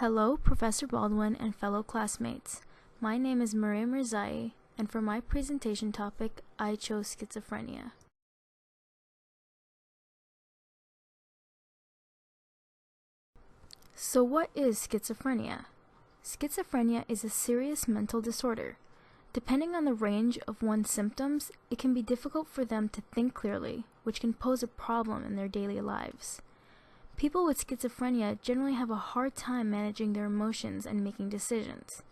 Hello, Professor Baldwin and fellow classmates. My name is Maria Mirzai, and for my presentation topic, I chose schizophrenia. So what is schizophrenia? Schizophrenia is a serious mental disorder. Depending on the range of one's symptoms, it can be difficult for them to think clearly, which can pose a problem in their daily lives. People with schizophrenia generally have a hard time managing their emotions and making decisions.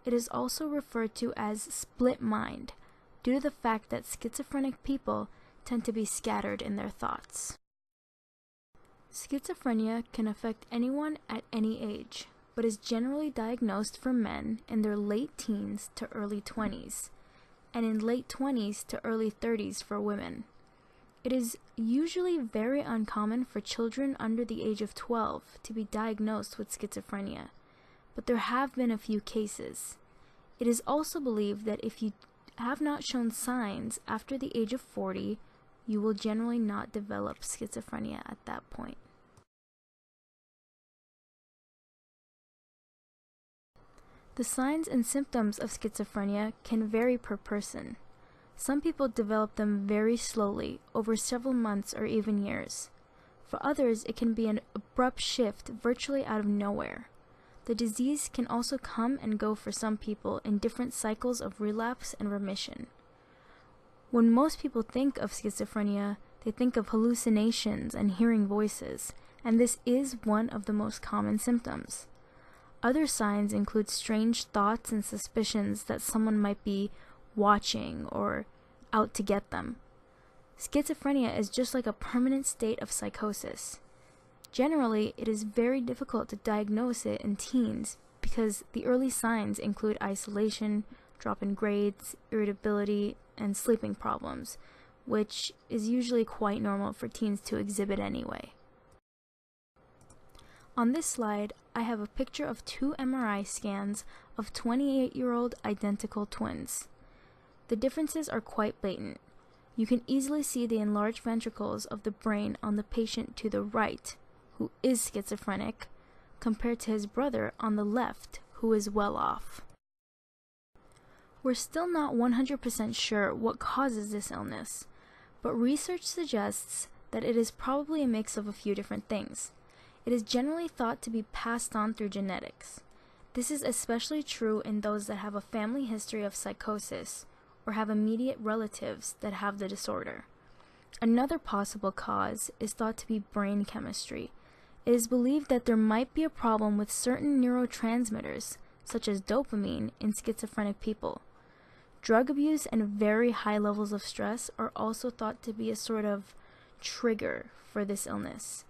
It is also referred to as split mind, due to the fact that schizophrenic people tend to be scattered in their thoughts. Schizophrenia can affect anyone at any age, but is generally diagnosed for men in their late teens to early 20s, and in late 20s to early 30s for women. It is usually very uncommon for children under the age of 12 to be diagnosed with schizophrenia, but there have been a few cases. It is also believed that if you have not shown signs after the age of 40, you will generally not develop schizophrenia at that point. The signs and symptoms of schizophrenia can vary per person. Some people develop them very slowly, over several months or even years. For others, it can be an abrupt shift virtually out of nowhere. The disease can also come and go for some people in different cycles of relapse and remission. When most people think of schizophrenia, they think of hallucinations and hearing voices, and this is one of the most common symptoms. Other signs include strange thoughts and suspicions that someone might be watching or out to get them. Schizophrenia is just like a permanent state of psychosis. Generally, it is very difficult to diagnose it in teens because the early signs include isolation, drop in grades, irritability, and sleeping problems, which is usually quite normal for teens to exhibit anyway. On this slide, I have a picture of two MRI scans of 28-year-old identical twins. The differences are quite blatant. You can easily see the enlarged ventricles of the brain on the patient to the right, who is schizophrenic, compared to his brother on the left, who is well off. We're still not 100% sure what causes this illness, but research suggests that it is probably a mix of a few different things. It is generally thought to be passed on through genetics. This is especially true in those that have a family history of psychosis, or have immediate relatives that have the disorder. Another possible cause is thought to be brain chemistry. It is believed that there might be a problem with certain neurotransmitters, such as dopamine, in schizophrenic people. Drug abuse and very high levels of stress are also thought to be a sort of trigger for this illness.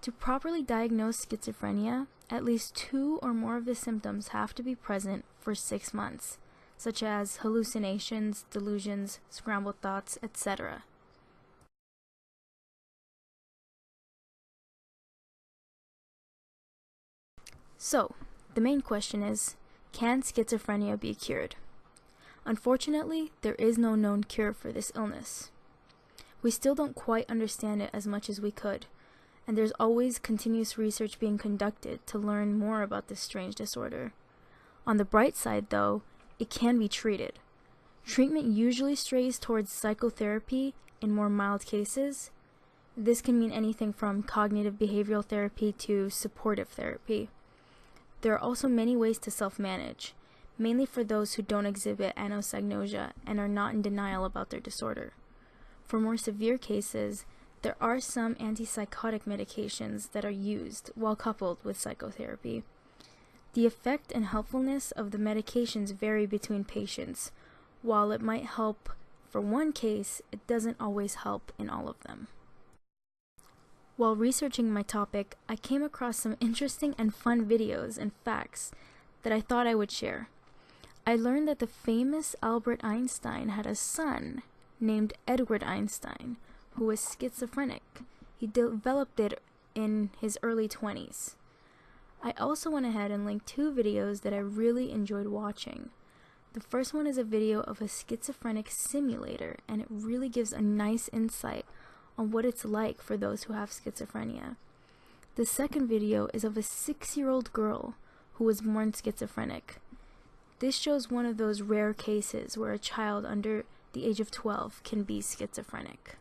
To properly diagnose schizophrenia, at least 2 or more of the symptoms have to be present for 6 months, such as hallucinations, delusions, scrambled thoughts, etc. So, the main question is, can schizophrenia be cured? Unfortunately, there is no known cure for this illness. We still don't quite understand it as much as we could, and there's always continuous research being conducted to learn more about this strange disorder. On the bright side, though, it can be treated. Treatment usually strays towards psychotherapy in more mild cases. This can mean anything from cognitive behavioral therapy to supportive therapy. There are also many ways to self-manage, mainly for those who don't exhibit anosognosia and are not in denial about their disorder. For more severe cases, there are some antipsychotic medications that are used while coupled with psychotherapy. The effect and helpfulness of the medications vary between patients. While it might help for one case, it doesn't always help in all of them. While researching my topic, I came across some interesting and fun videos and facts that I thought I would share. I learned that the famous Albert Einstein had a son named Edward Einstein, who was schizophrenic. He developed it in his early 20s. I also went ahead and linked 2 videos that I really enjoyed watching. The first one is a video of a schizophrenic simulator, and it really gives a nice insight on what it's like for those who have schizophrenia. The second video is of a 6-year-old girl who was born schizophrenic. This shows one of those rare cases where a child under the age of 12 can be schizophrenic.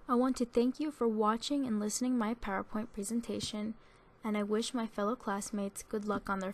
I want to thank you for watching and listening my PowerPoint presentation, and I wish my fellow classmates good luck on their